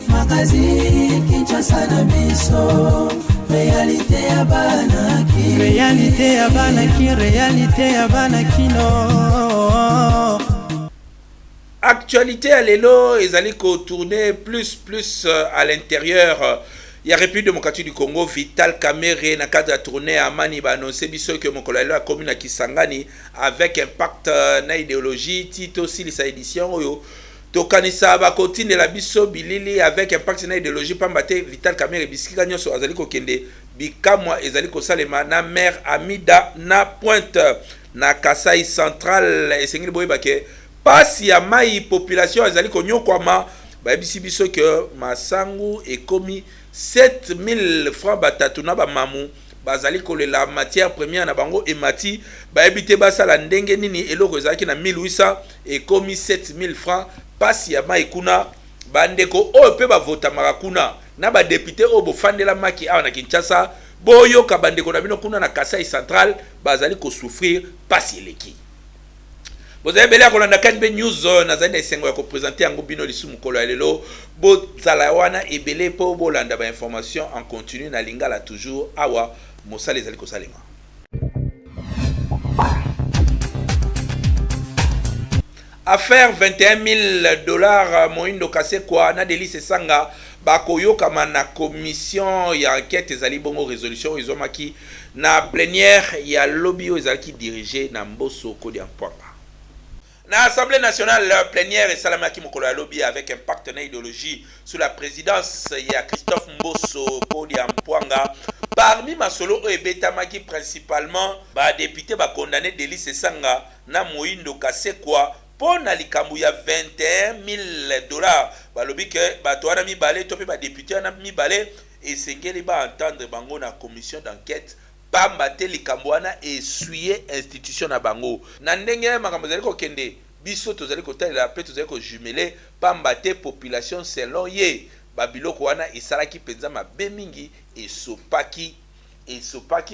Magazine Kinshasa na biso. Réalité ya banaki. Réalité ya banaki, réalité ya banakino. Actualité à l'élo, ils allaient tourner plus à l'intérieur. Il y a République démocratique du Congo, Vital Kamerhe, na cadre de tournée à Mani, ba annoncé biso que mon collègue a commune à Kisangani avec impact na idéologie, Tito Sili sa édition oyo. Tokanisa ba kotine la biso bilili avec impact na idéologie pambate Vital Kamerhe bisika nyoso azali ko kende bikamwa ezali ko salema na mère Amida na Pointe na Kasai Central esengeli boyeba ke pasi ya mai population ezali ko nyokwama ba bisi biso que masangu ekomi 7000 francs batatuna ba mamu bazali kolela matière première na bango emati ba ebité basala ndenge nini eloko ezalaki na 1800 ekomi 7000 francs pasi ya mai kuna bandeko oyo pe bavota marakuna na ba député oyo bofandela maki awa na Kinshasa boyo ka bandeko na bino kuna na Kasai Central bazali ko souffrir pasi eleki. Vous avez belé kolanda kanbe news nazali esengo ya ko présenter yango bino lisu mukolo ya lelo bo zala wana ebele po bolanda ba information en continu na lingala toujours awa mosala ezali ko salema. Affaire $21,000 Moindo Kasekwa na Delice Sanga bakoyoka na commission ya enquête ezali bongo résolution ezomaki na plénière ya lobby ezali dirigé na Mbosso Kodi Ampwanga. Na Assemblée nationale plénière et salamaki mokolo ya lobby avec impact na idéologie sous la présidence ya Christophe Mbosso Kodi Ampwanga. Parmi masolo ebetamaki principalement ba député ba condamné Delice Sanga na Moindo Kasekwa pour na likambu ya $21,000 balobi ke bato wana mibale to pe ba député wana mibale esengeli ba entendre bango na commission d'enquête pamba te likambu wana essuyer institution na bango na ndenge makambo zali ko kende biso tozali ko talela pe tozali ko jumeler pamba te population selon ye babiloko wana esalaki penza mabe mingi esopaki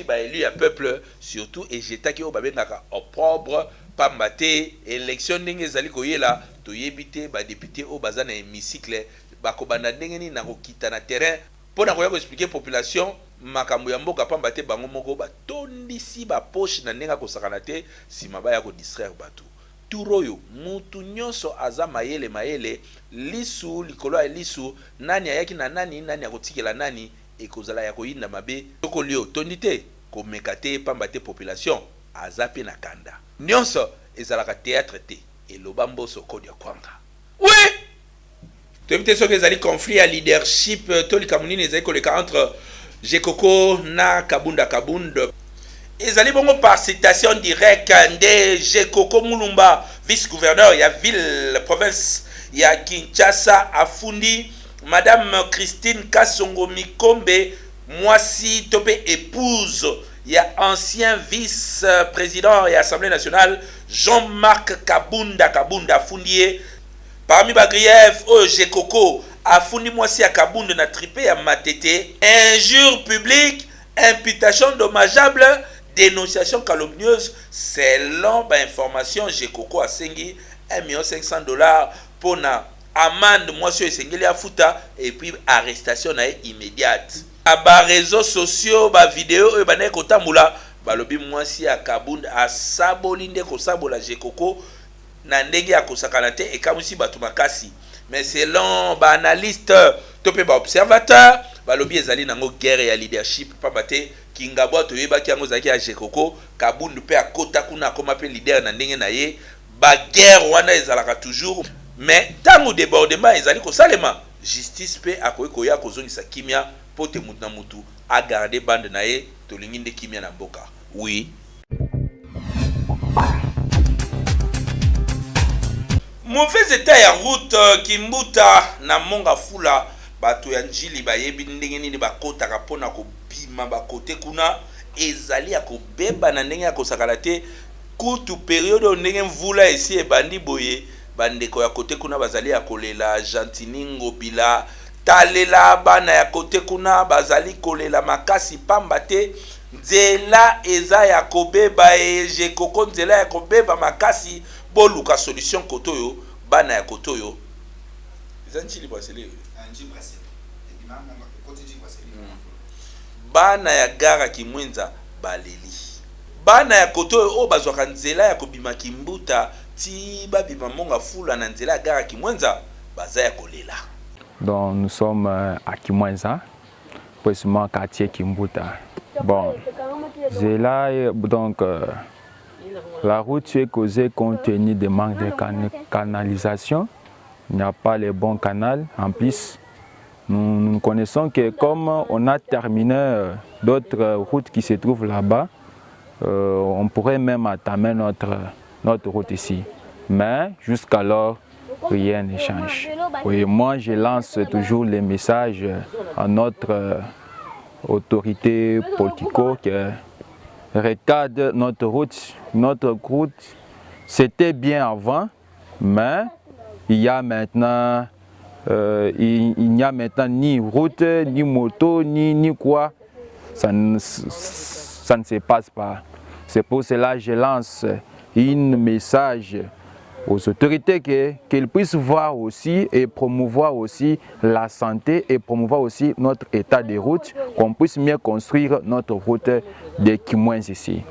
ba élu ya peuple surtout ejetaki o babengaka opprobre pambate élection ndenge ezali koyela toyebite ba député o baza na hémicycle bakobanda ndenge ni na kokita na terrain pona koya ko expliquer population makambo ya mboka pambate bango moko batondisi ba poche na ndenge kosakana te sima ba ya ko distraire bato turoyo mutu nyonso aza mayele lisu likolo ya lisu nani ayaki na nani akotikela nani ekozala ya koyinda mabe tokolio tondite komekate pambate population azapi na kanda nyonso ezalaka théâtre te eloba Mbosso Kodi Ampwanga. Oui, tobite soki ezali conflit ya leadership to likambo nini ezali koleka entre Jekoko na Kabunda ezali bongo par citation directe nde Jekoko Mulumba vice-gouverneur ya ville province ya Kinshasa afundi Madame Christine Kasongo Mikombe mwasi tope épouse il y a ancien vice-président et Assemblée nationale Jean-Marc Kabunda Fundier parmi ba grief o Jekoko afundi mwasi ya Kabunda na tripé ya Matete injure publique imputation dommageable dénonciation calomnieuse selon ba information Jekoko a sengi $1,500,000 pour na amende mwasi esengeli afuta et puis arrestation na immédiate. Ba réseaux sociaux ba vidéo e bana ko tambula balobi mwasi ya Kabunda asaboli nde ko sabola Jekoko na ndenge ya kosakana te e kamusi batu makasi mais selon ba analyste to pe ba observateur balobi ezali nango guerre ya leadership pa bate kingabwa to yeba kiango zaki ya Jekoko Kabunda pe akota kuna koma pe leader na ndenge na ye ba guerre wana ezalaka toujours mais tango débordement ezali ko salema justice pe akoyiko ya kozongisa kimia pote mutu na mutu a garder bande na ye tolingi nde kimia na mboka. Oui, mauvais état ya route Kimbuta na Monga Fula bato ya njili bayebi ndenge nini bakotaka pona kobima bakote kuna ezali ya kobeba na ndenge ya kosakala te kutu periode ndenge mvula esi ebandi boye bandeko ya kote kuna bazali ya kolela Gentiningo bila talela bana ya kote kuna bazali kolela makasi pamba te nzela eza ya kobeba ejekoko nzela ya kobeba makasi boluka solution kotoyo bana ya kotoyo eza nchili braseli bana ya gara kimwenza baleli bana ya kotoyo o bazwaka nzela ya kobima kimbuta ti babima monga fula na nzela ya gara kimwenza baza ya kolela. Donc nous sommes à Kimwenza, précisément quartier Kimbuta. Bon, là, donc la route est causée compte tenu des manques de canalisation. Il n'y a pas les bons canaux. En plus, nous connaissons que comme on a terminé d'autres routes qui se trouvent là-bas, on pourrait même entamer notre route ici. Mais jusqu'alors, rien ne change. Oui, moi, je lance toujours les messages à notre autorité politico qui regarde notre route. Notre route, c'était bien avant, mais il y a maintenant, il n'y a maintenant ni route, ni moto, ni quoi. Ça ne se passe pas. C'est pour cela que je lance un message aux autorités qu'ils puissent voir aussi et promouvoir aussi la santé et promouvoir aussi notre état de route, qu'on puisse mieux construire notre route de Kimwenza ici.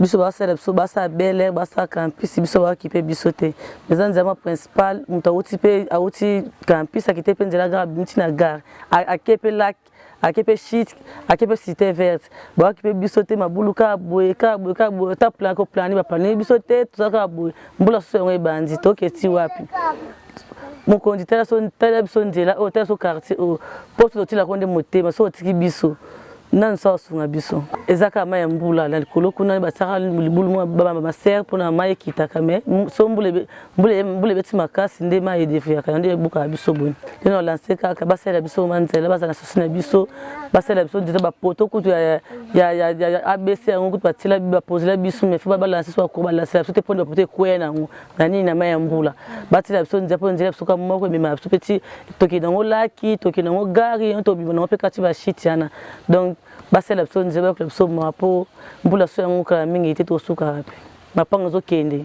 Biso basala biso basa bele basa campus biso bakipe biso te mais nzama principal mutauti pe auti campus akite pe nzela gara binti na gare akepe lac akepe shit akepe cité verte bakipe biso te mabuluka boyeka ta plan ko plani ba plani biso te tuzaka boy mbula so ngwe bandi to keti wapi mon conducteur so tala biso nzela o tala so quartier o porte totila konde motema so tiki biso nan sa sunga biso ezaka maya mbula la likolo kuna basaka libulu baba maser pona maye kitaka me so mbule beti makasi nde maye defia ka nde buka biso boni leno lancer ka basela biso manzela bazana sosina biso basela biso ndete ba poto kutu ya ABC ngo kutu batila ba posela biso me fa ba lancer so ko ba lancer biso te ponde pote kwena ngo nani na maya mbula batila biso nzepo nzela biso ka moko mema biso peti toki nango laki toki nango gari to bibona pe kati ba shitiana donc basela biso nzeba kwa biso mapo mbula so yango kala mingi ite to suka rapi mapango zo kende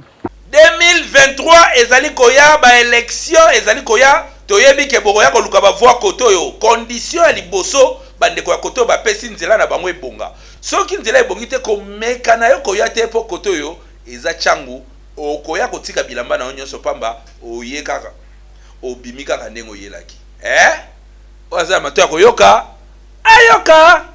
2023 ezali koya ba élection ezali koya toyebi ke boko ya koluka ba voix kotoyo condition ya liboso bandeko ya kotoyo ba pesi nzela na bango ebonga soki nzela ebongi te ko meka na yo koya te po kotoyo eza changu okoya kotika bilamba na onyoso pamba oye kaka obimi kaka ndengo yelaki oza mato ya koyoka ayoka.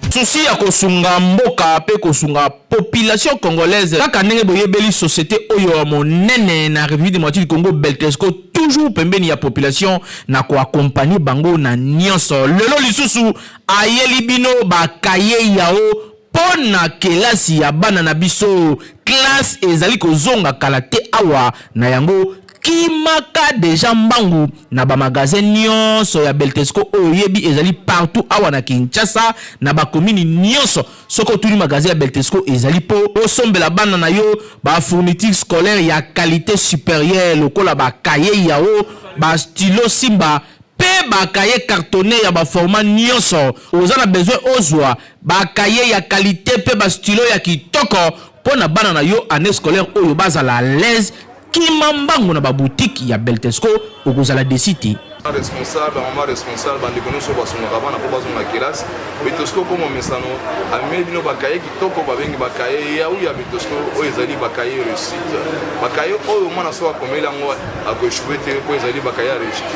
Souci ya kosunga mboka pe kosunga population congolaise kaka ndenge boyebeli société oyo monene na République démocratique du Congo Beltesco toujours pembeni ya population na ko accompagner bango na nyonso lelo lisusu ayeli bino bakaye yao pona kelasi ya bana na biso classe ezali kozonga kala te awa na yango kimaka deja mbangu na ba magasin nyonso ya Beltesco oyebi ezali partout awa na Kinshasa na ba commune nyonso soko tuni magasin ya Beltesco ezali po osombela bana na yo ba fourniture scolaire ya qualité supérieure lokola ba cahier yao ba stylo simba pe ba cahier cartonné ya ba format nyonso ozana besoin ozwa ba cahier ya qualité pe ba stylo ya kitoko pona bana na yo année scolaire oyo bazala à l'aise kimambango na ba boutique ya Beltesco okozala desiti responsable maman responsable bandeko nyonso basungaka bana mpo bazonga kelasi Beltesco komo mesano ameli bino bakaye kitoko babengi bakaye yawu ya Beltesco oyo ezali bakaye réussite bakaye oyo mwana so akomeli yango akoechouve te po ezali bakaye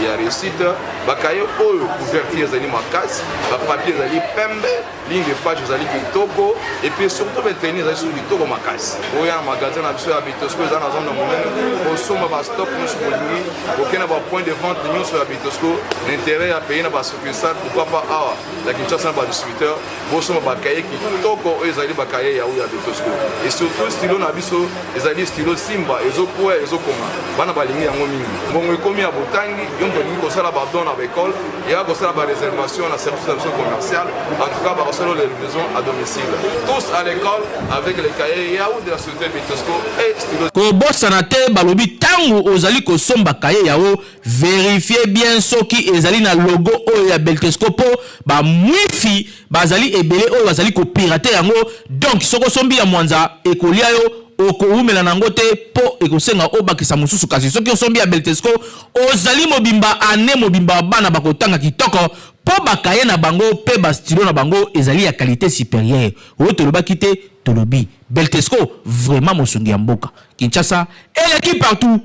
ya réussite bakaye oyo couverture ezali makasi bapapier ezali pembe ligne de page ezali kitoko et puis surtout beteni ezali sur kitoko makasi oyo ya magasin na biso ya Beltesco eza na zone monene osomba ba stock nyonso bolingi okena ba point de vente nyonso ya Beltesco l'intérêt à payer na ba succursale pourquoi pas awa la Kinshasa ba distributeur bosoma ba kaye kitoko ezali ba kaye ya Beltesco et surtout stylo na biso ezali stylo simba ezokuwa ezokonga bana balingi yango mingi mbongo ekomi ya botangi yo mbolingi kosala ba don na école ya kosala ba réservation na service commercial en tout cas ba kosala les livraisons à domicile tous à l'école avec les cahiers ya de la société Beltesco et stylo ko bossa na te balobi tangu ozali kosomba kaye yao vérifier bien bien soki ezali na logo oyo ya Beltesco po ba mwifi bazali ebele oyo bazali ko pirater yango donc soko sombi ya mwanza ekolia yo okoumela nango te po ekosenga obakisa mususu kasi soki osombi ya Beltesco ozali mobimba ane mobimba bana bakotanga kitoko po bakaye na bango pe ba stylo na bango ezali ya qualité supérieure oyo tolobaki te tolobi Beltesco vraiment mosungi ya mboka Kinshasa et l'équipe partout.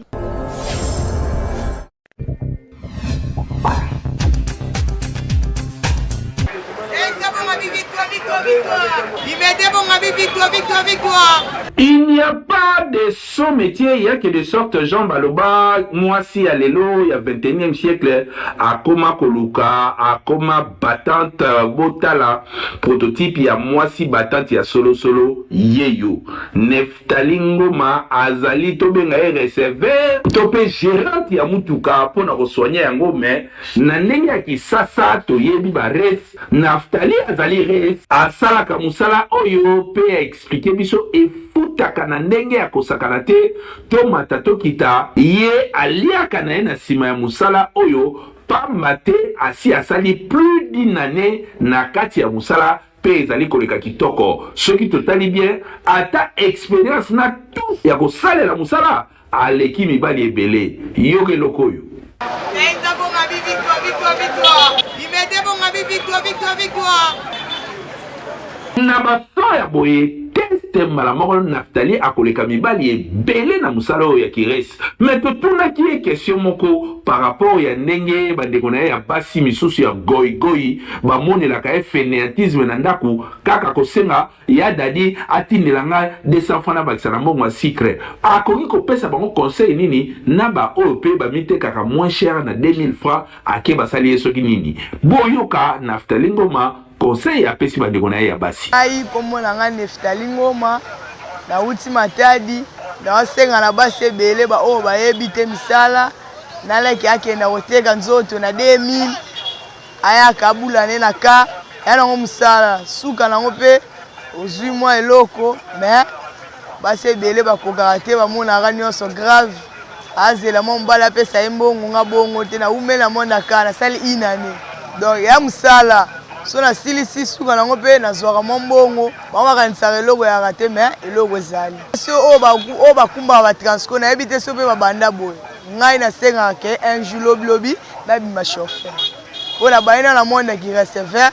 Il n'y a pas de son métier, il y a que de sorte Jean Baloba, moi si à l'élo, il y a 21e siècle, à Koma Koluka, à Koma Battante, Botala, prototype, il y a moi si Battante, il y a solo, Yeyo, Neftalingoma, Azali, Tobenga, RSV, Topé gérant, il y a Mutuka, pour nous soigner yango, mais, Nanenga ki sasa, Toyebi Bares, Naftali, Azali Res, Asala Kamusala, Oyo, Pe expliquer biso, et futaka na ndenge ya kosakana te to matato kita ye aliaka na ye na sima ya musala oyo pamba te asi asali plus d'une année na kati ya musala pe ezali koleka kitoko soki totali bien ata expérience na tout ya kosalela musala aleki mibali ebele yoke eloko oyo na baso ya boye teste mbala moko Naftali akoleka mibali ebele na musala oyo ya kiresi mais totunaki ye question moko par rapport ya ndenge bandeko na ye ya basi misusu ya goigoi bamonelaka ye fainéantisme na ndako kaka kosenga ya dadi atindelanga 200 francs na bakisa na mbongo ya sucre akoki kopesa bango conseil nini na ba oyo pe bamitekaka moins cher na 2000 francs ake basali ye soki nini boyoka Naftali Ngoma conseil ya pesi bandeko na ye ya basi ai komona nga Naftali Ngoma na uti matadi na wasenga na basi ebele ba oyo bayebi te misala naleki akenda koteka nzoto na 2000 aya kabula ne na ka ya nango musala suka nango pe ozwi mwa eloko mais basi ebele bakokaka te bamonaka nyonso grave azela mwa mbala apesa ye mbongo nga bongo te na umela monda ka nasali inane donc ya musala so na silisi suka nango pe nazwaka mwa mbongo bamakanisaka eloko yaka te mais eloko ezali so oyo bakumbaka batransco nayebi te so mpe babanda boye ngai nasengaka ke un jour lobilobi nabima chauffeur oyo nabayina na monde ki recevoir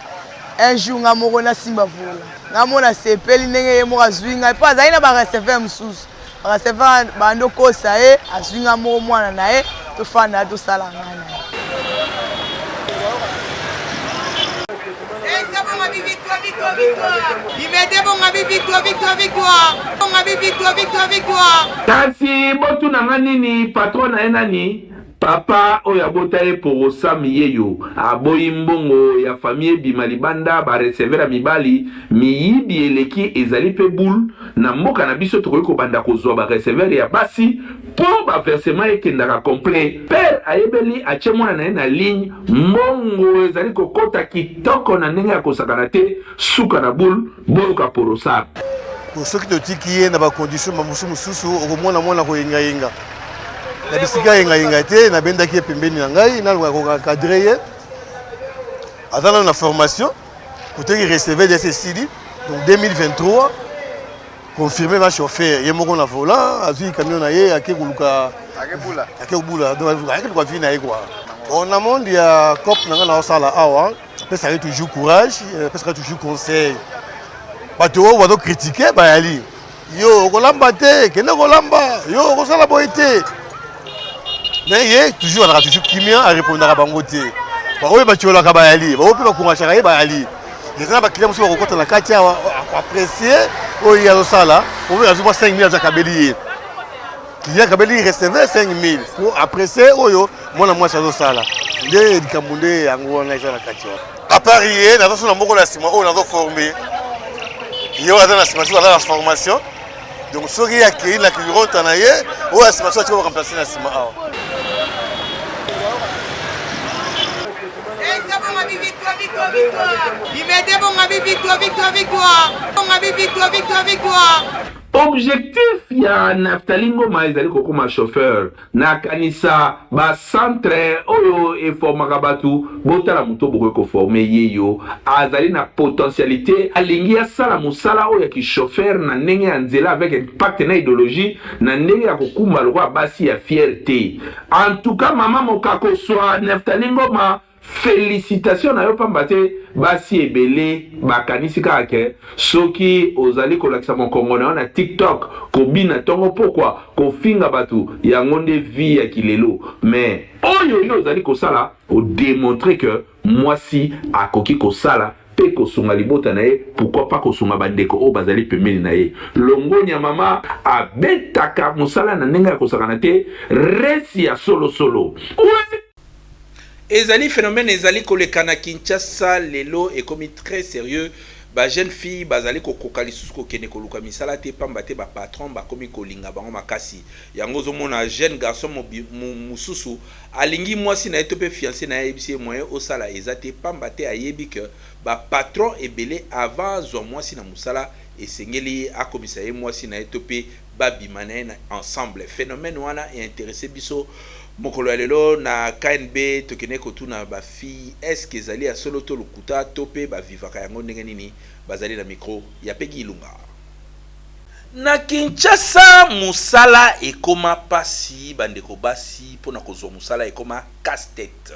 un jour nga moko nasimba vola nga mona sepeli ndenge ye moko azwi ngai mpo azali na bareceveur mosusu bareceveur bando kosa ye azwi nga moko mwana na ye tofanda tosala ngai na ye kasi botunanga nini patron na ye nani papa oyo abota ye porosa miyeyo aboyi mbongo ya famille ebima libanda barecevera mibali miyibi eleki ezali pe boule na mboka na biso tokoki kobanda kozwa barecevere ya basi mpo baversement ekendaka complet pere ayebeli atie mwana na ye na ligne mbongo ezali kokota kitoko na ndenge ya kosakana te suka na boule boyoka porosa soki totiki ye na bacondition mosusu okomona mwana koyengayenga na bisika yengayenga te nabendaki ye pembeni na ngai nalonga kokadre ye aza nano na formation koteki receveur de cecili donc 2023 confirmé ma chauffeur ye moko na volant azwi camion na ye ake koluka ake kobula ake luka vi na ye kua na monde ya cop na ngai naosala awa apesaki toujours courage apesaki toujours conseil bato oyo bazokritike bayali yo okolamba te kende kolamba yo okosala boye te mais ye toujours alaka toujours kimia arépondaka bango te baoyo batiolaka bayali bao mpe bakongachaka ye bayali eza na baklia mosusu bakokota na kati awa akoapprécie oyo ye azosala oyo azwi mwa 5000 azo akabeli ye kilia akabeli receveur 5000 po apprécie oyo mwana mwasi azosala nde likambo nde yango wana eza na kati wana apart ye nazosona moko na nsima oyo nazoforme ye oyo aza na nsima soki aza na formation donc soki ye akei na kironta na ye oyo ya nsima soki atika bakamplase na nsima awa Objectif ya Naftali Ngoma ezali kokoma chauffeur na kanisa ba centre oyo eformaka batu botala muto bokoki koforme ye yo azali na potentialité alingi asala mosala oyo ya kichauffeur na ndenge ya nzela avec impact na idéologie na ndenge ya kokumba lokwa basi ya fierté. En tout cas mama mokako swa Naftali Ngoma, félicitations na yo pamba te basi ebele bakanisi kaka ke soki ozali kolakisa mokongo na yo na TikTok kobina tongo pokwa kofinga batu yango nde vie ya kilelo, mais oyo yo ozali kosala odémontrer que mwasi akoki kosala pe kosunga libota na ye, pourquoi pas kosunga bandeko o bazali pembeni na ye. Longonya mama abetaka mosala na ndenge ya kosakana te resi ya solo solo. Ezali phénomène ezali kolekana Kinshasa lelo ekomi très sérieux. Ba jeune fille bazali kokoka lisusu kokende koluka misala te pamba te ba patron bakomi kolinga bango makasi. Yango zomona jeune garçon mususu alingi mwasi na ye to pe fiancé na ye bisi moyen osala ezate pamba te ayebi que ba patron ebele avant zo mwasi na musala esengeli akomisa ye mwasi na ye to pe babimana ensemble. Phénomène wana est intéressé biso mokolo lelo na KNB tokene kotuna ba fille est-ce que ezali ya solo to lukuta tope ba vivaka yango ndenge nini bazali na micro ya Pegi Ilunga. Na Kinshasa musala ekoma pasi bandeko basi pona kozwa musala ekoma casse-tête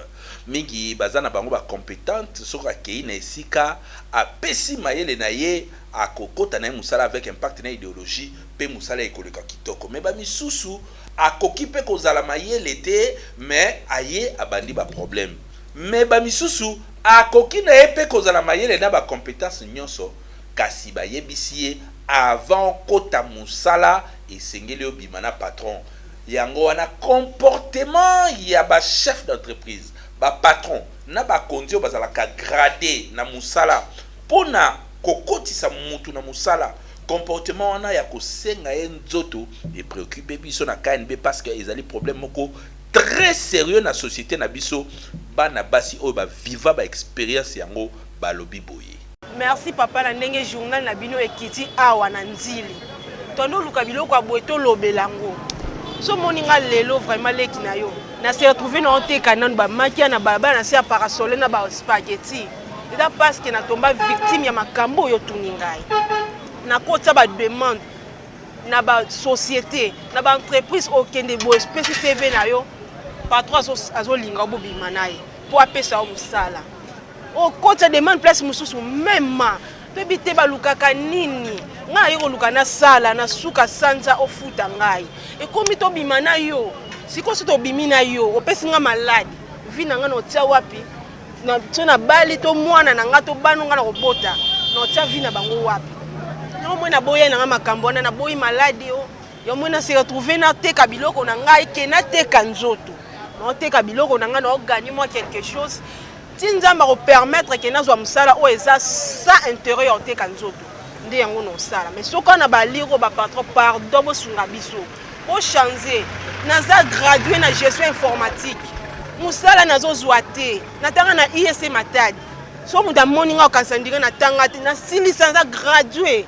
mingi bazana bango ba compétente soka kei na esika apesi mayele na ye akokota na musala avec impact na idéologie pe musala ekoleka kitoko mais ba misusu akoki pe kozala mayele te mais aye abandi ba problème mais ba misusu akoki na ye pe kozala mayele na ba compétence nyonso kasi ba yebisi avant kota musala esengeli obimana patron yango wana comportement ya ba chef d'entreprise ba patron na ba kondio bazala ka gradé na musala pona kokotisa mutu na musala comportement wana ya kosenga ye nzoto et préoccupé biso na KNB parce que ezali problème moko très sérieux na société na biso bana basi oyo ba viva ba expérience yango ba lobi boye. Merci papa na ndenge journal na bino ekiti awa na nzili tondo luka biloko aboeto lobelango so moninga lelo vraiment leki na yo na se retrouver na oteka nan ba makia na baba na se parasole na ba spaghetti ida parce que na tomba victime ya makambo yo tuningai na kota ba demande na ba société na ba entreprise okende bo espèce CV na yo patron azo linga bo bimanaye po apesa o musala o kota demande place mususu même pe bité ba lukaka nini nga yo luka na sala na suka sanza ofuta ngai e komi to bimana yo siko so to bimina yo opesi nga malade vina nga no tia wapi na tona bali to mwana na nga to banu nga na kobota no tia vina bango wapi no mwana boye na nga makambo na boyi malade yo mwana se retrouver na teka biloko na ngai ke na teka nzoto no teka biloko na nga no gagner moi quelque chose tinzamba ko permettre que nazwa musala o eza sa intérêt en teka nzoto ndi yango no sala mais soka na baliro ba patron pardon bo sunga biso o changer naza gradué na gestion informatique musala nazo zwate natanga na IEC Matadi so muda moninga okansandika na tanga na silisa naza gradué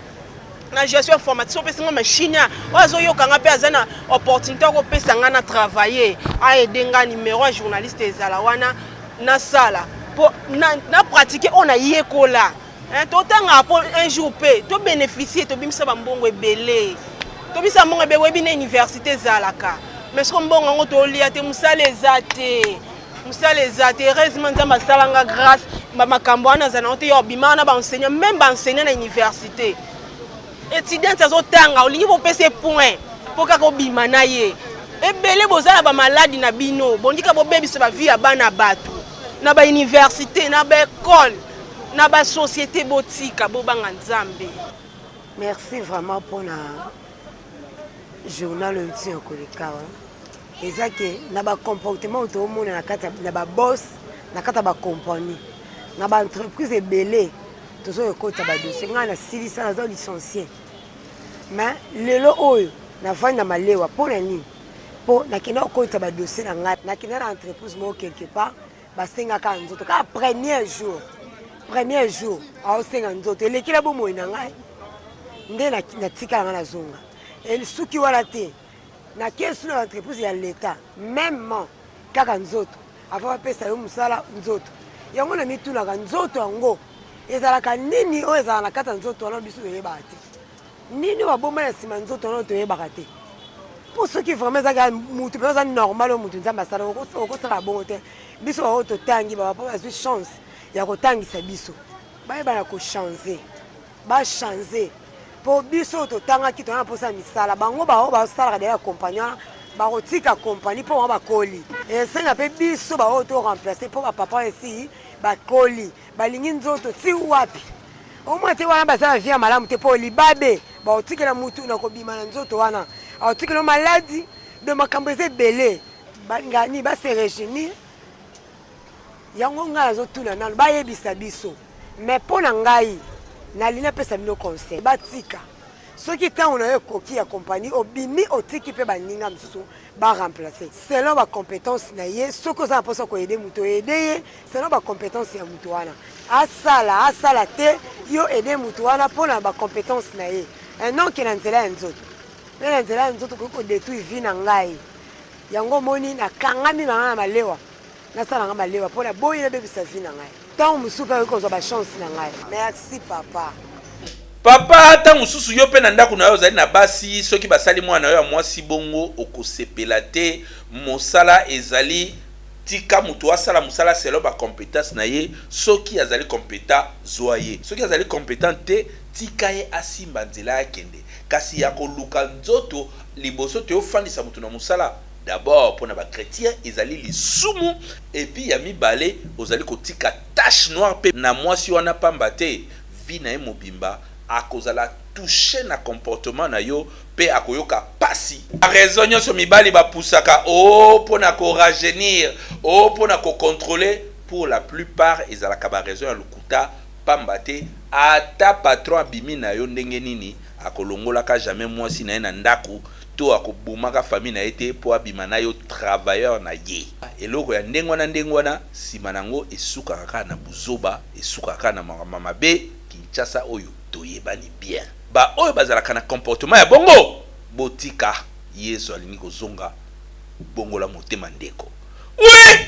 na gestion informatique so pesa machine ozo yokanga pe azana opportunité ko pesa nga na travailler a edenga numéro journaliste ezala wana na sala pour na pratiquer on a yekola to tanga pour un jour pe to bénéficier to bimisa bambongo ebele to bisa mbongo be webi na université zalaka mais ko mbongo ngo to lia te musala ezate heureusement nzamba salanga grâce ba makambo ana zana to yo bimana ba enseignant même ba enseignant na université étudiant azo tanga olingi bo pese point pour ka ko bimana ye ebele bozala ba maladi na bino bondika bo bebisa ba vie ya bana batu na ba université na ba école na ba société botika bo banga nzambe. Merci vraiment pour na journal ulti en koleka ezake na ba comportement to mona na kata na ba boss na kata ba compagnie na ba entreprise ebele tozo ekota ba dossier ngana silisa na zo licencié mais lelo oyo na vanda malewa pour nini po na kina okota ba dossier na ngana na kina entreprise mo quelque part basenga ka nzoto ka premier jour a osenga nzoto elekila bo moyi na ngai nde natikala nga nazonga suki wana te nakesu na entreprise ya leta même kaka nzoto ava bapesa yo mosala nzoto yango na mitunaka nzoto yango ezalaka nini oyo ezala na kati ya nzoto wana biso toyebaka te nini baboma na nsima nzoto wana toyebaka te mpo soki vraiment ezaka mutu mpe oza normal oyo mutu nzambe asala okosala bongo te biso bao totangi babapo bazwi chance ya kotangisa biso bayebana kochange bachange mpo biso totangaki tona mposa misala bango bao basalaka deya kompagnie wana bakotika kompagnie mpo bango bakoli esenga mpe biso bao toremplace mpo bapapa esi bakoli balingi nzoto ti wapi omwa te wana basala vie ya malamu te mpo libabe baotikela mutu na kobima na nzoto wana aotikela maladi de makambo eza ebele ngani base réunir yango ngai azotuna nano bayebisa biso mais mpo na ngai nalingi apesa bino conseil batika soki ntango na yo ekoki ya kompagnie obimi otiki mpe baninga mosusu baremplace selon bacompétence na ye soki oza na mposa koyede moto oyede ye selon bacompétence ya moto wana asala te yo ede moto wana mpo na bacompétence na ye enonke na nzela ya nzoto mpe na nzela ya nzoto koki kodetruire vie na ngai yango moni nakangami nanga na malewa nasalanga malewa mpo na boyi nabebisa vie na ngai ntango mosusu mpe akoki kozwa bachance na ngai merci papa papa ntango mosusu yo mpe na ndako na yo ozali na basi soki basali mwana na yo ya mwasi bongo okosepela te mosala ezali tika mutu asala mosala selo bacompétence na ye soki azali compétent zwa ye soki azali compétent te tika ye asimba nzela akende kasi ya koluka nzoto liboso te ofandisa mutu na mosala d'abord pour na ba chrétien ezali lisumu et puis ya mibale ozali kotika tache noire pe na mwasi wana pamba te vi na ye mobimba akozala touché na comportement na yo pe akoyoka pasi a raison nyonso mibali bapusaka pona ko rajeunir pona ko contrôler pour la plupart ezalaka ba raison ya lukuta pamba te ata patron abimi na yo ndenge nini akolongolaka jamais mwasi na ye na ndako to akobumaka famille na ete po abima na yo travailleur na ye eloko ya ndenge wana sima nango esukaka kaka na buzoba esukaka kaka na makambo mabe Kinshasa oyo toyebani bien ba oyo bazalaka na comportement ya bongo botika Yesu alingi kozonga bongo la motema ndeko oui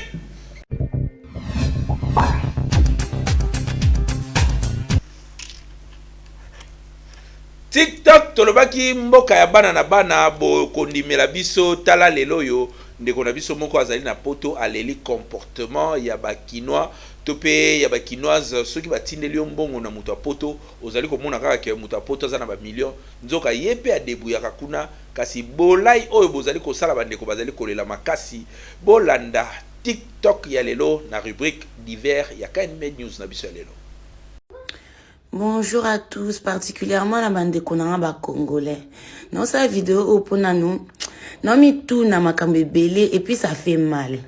TikTok tolobaki mboka ya bana na bana bo kondimela biso tala lelo yo ndeko na biso moko azali na poto aleli comportement ya bakinois tope ya bakinoise soki batindeli yo mbongo na mutu poto ozali komona kaka ke mutu poto aza na ba million nzoka yepe adebuyaka kuna kasi bolai oyo bozali kosala bandeko bazali kolela makasi bolanda TikTok ya lelo na rubrique divers ya KNM News na biso ya lelo. Bonjour à tous, particulièrement la bande de Konanga congolais. Dans cette vidéo, pour nous, non tout na makambe belé et puis ça fait mal.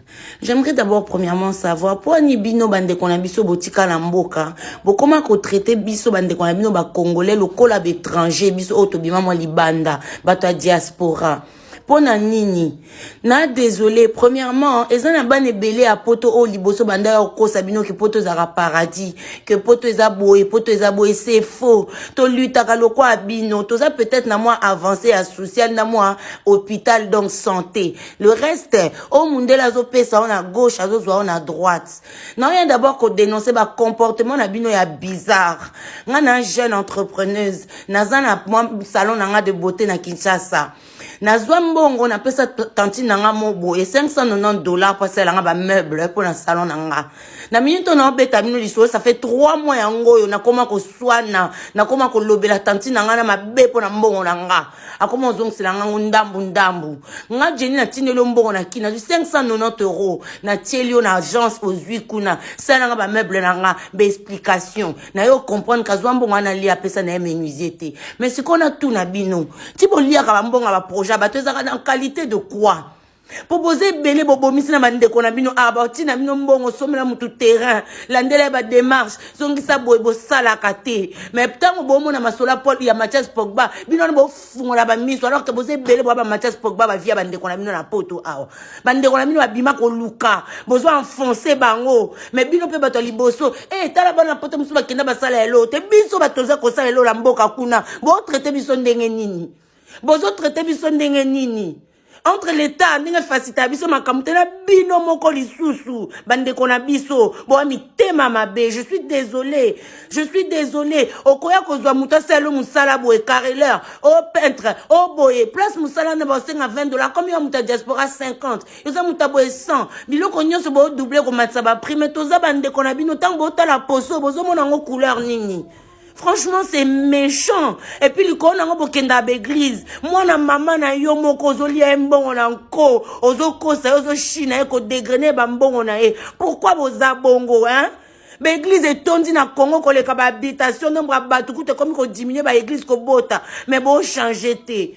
J'aimerais d'abord premièrement savoir pour ni bino bande konabiso botika la mboka, bo comment ko traiter biso bande konabino ba congolais lokola étranger biso otobima mo libanda, bato diaspora. Pona nini na désolé premièrement ezana bane belé à poto o liboso banda ko sabino ki poto za paradis que poto za boye c'est faux to luta ka loko abino to za peut-être na moi avancé à social na moi hôpital donc santé le reste au mundela zo pesa on à gauche azo zo on à droite non rien d'abord ko dénoncer ba comportement na bino ya bizarre ngana jeune entrepreneuse nazana salon nanga de beauté na Kinshasa nazwa mbongo na pesa tantine nanga mobo et $590 pour ça nga ba meuble pour na salon nanga na minute na beta bino liso ça fait 3 mois yango na koma ko swana na koma ko lobela tantine nanga na mabe pour na mbongo nanga akoma zong silanga ndambu nga jeni na tinelo mbongo na kina €590 na tielio na agence aux huit kuna ça nga ba meuble nanga ba explication na yo comprendre kazwa mbongo na lia pesa na menuisier mais ce qu'on a tout na bino ti bo lia ka mbongo ba projet en qualité de quoi Proposer belé bobomisi na bandeko na bino abati na bino mbongo somela mutu terrain landela ba démarche songisa boybo sala kate mais tant bomo na masola Paul ya Mathias Pogba bino bo fungola ba miso alors que boze belé ba Mathias Pogba ba via bandeko na bino na poto awa bandeko na bino babima ko luka bozo enfoncer bango mais bino pe bato liboso tala bana poto musu ba kenda ba sala elo te biso batoza ko sala elo la mboka kuna bo traiter biso ndenge nini bozo traiter biso ndenge nini entre l'État ndenge facilita biso makamute na bino moko lisusu bandeko na biso bo mitema mabe je suis désolé okoya kozwa muta selo musala boye carreleur au peintre au boye place musala na ba $20 combien muta diaspora 50 yoza muta boye 100 biloko nyonso bo doubler ko matsa ba prime toza bandeko na bino tango botala poso bozo mona ngo couleur nini. Franchement, c'est méchant. Et puis, quand on a un l'église, moi, na maman, na yo, moko, zoli, mbon, ko, ozo, kosa, ozo, china, ko, dégrainer, bambon, pourquoi vous abongo, hein? L'église est tondue na Congo, ko, les habitation, nombre à battu, comme qu'on diminue, l'église, ko, bota. Mais bon, changer, te.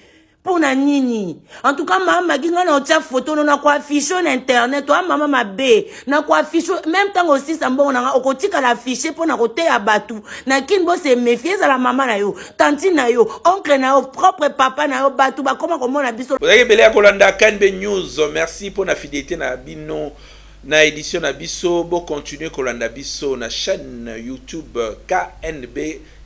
Pour na nini. En tout cas, maman, ginga na otia photo, na quoi afficher sur internet, toi, maman, ma bé, na quoi afficher, même temps aussi, ça bon, na, okotika l'afficher pour na roté à batou. Na kinbo se méfier à la maman na yo, tanti na yo, oncle na yo, propre papa na yo, batou, ba, comment na biso. Vous avez belé à Kolanda, KNB News, merci pour la fidélité na bino, na édition na biso, bon, continuer Kolanda biso, na chaîne YouTube, KNB,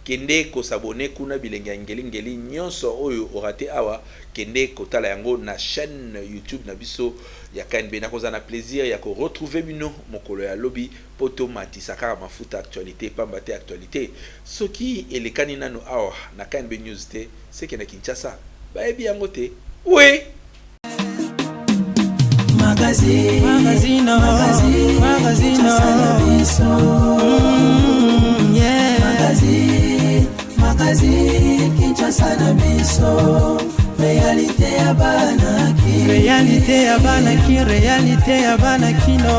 kende ko s'abonner kuna bilenga ngeli nyonso oyo orate awa kende ko tala yango na chaîne YouTube na biso ya KNB na koza na plaisir ya ko retrouver bino mokolo ya lobby poto matisaka mafuta actualité pambate actualité soki elekani nano awa na KNB News te c'est que na Kinshasa ba ebi yango te oui magazine magazine Kinshasa na biso réalité ya bana réalité ya bana kino